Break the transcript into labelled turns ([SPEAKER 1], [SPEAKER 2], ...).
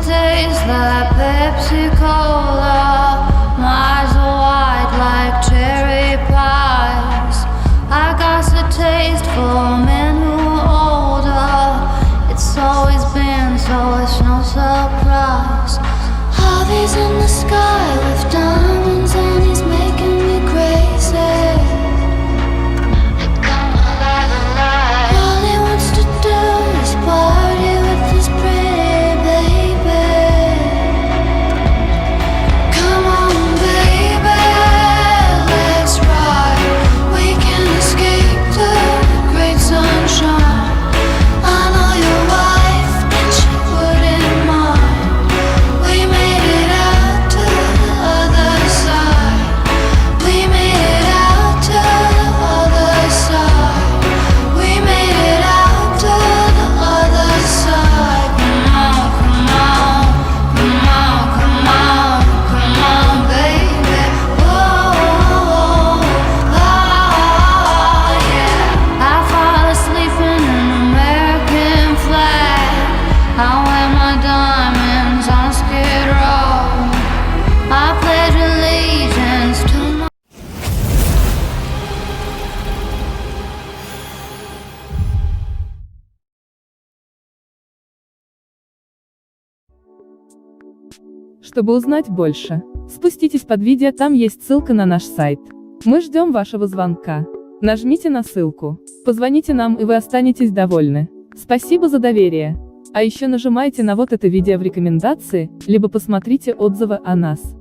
[SPEAKER 1] taste like Pepsi Cola. My eyes are white like cherry pies. I got a taste for men who are older. It's always been so, it's no surprise. Harvey's in the sky with diamonds and he's making me crazy. All he wants to do is party with his pretty baby. Come on baby, let's ride. We can escape to the great sunshine. I know your wife and she wouldn't mind. We made it out to the other side. We made it out to the other side. We made it out to the other side. Come on, come on, come on, come on, come on, baby. Whoa, oh, yeah. I fall asleep in an American flag. I wear my diamonds on Skid Row. I pledge allegiance to my
[SPEAKER 2] Чтобы узнать больше, спуститесь под видео, там есть ссылка на наш сайт. Мы ждем вашего звонка. Нажмите на ссылку, позвоните нам и вы останетесь довольны. Спасибо за доверие. А еще нажимайте на вот это видео в рекомендации, либо посмотрите отзывы о нас.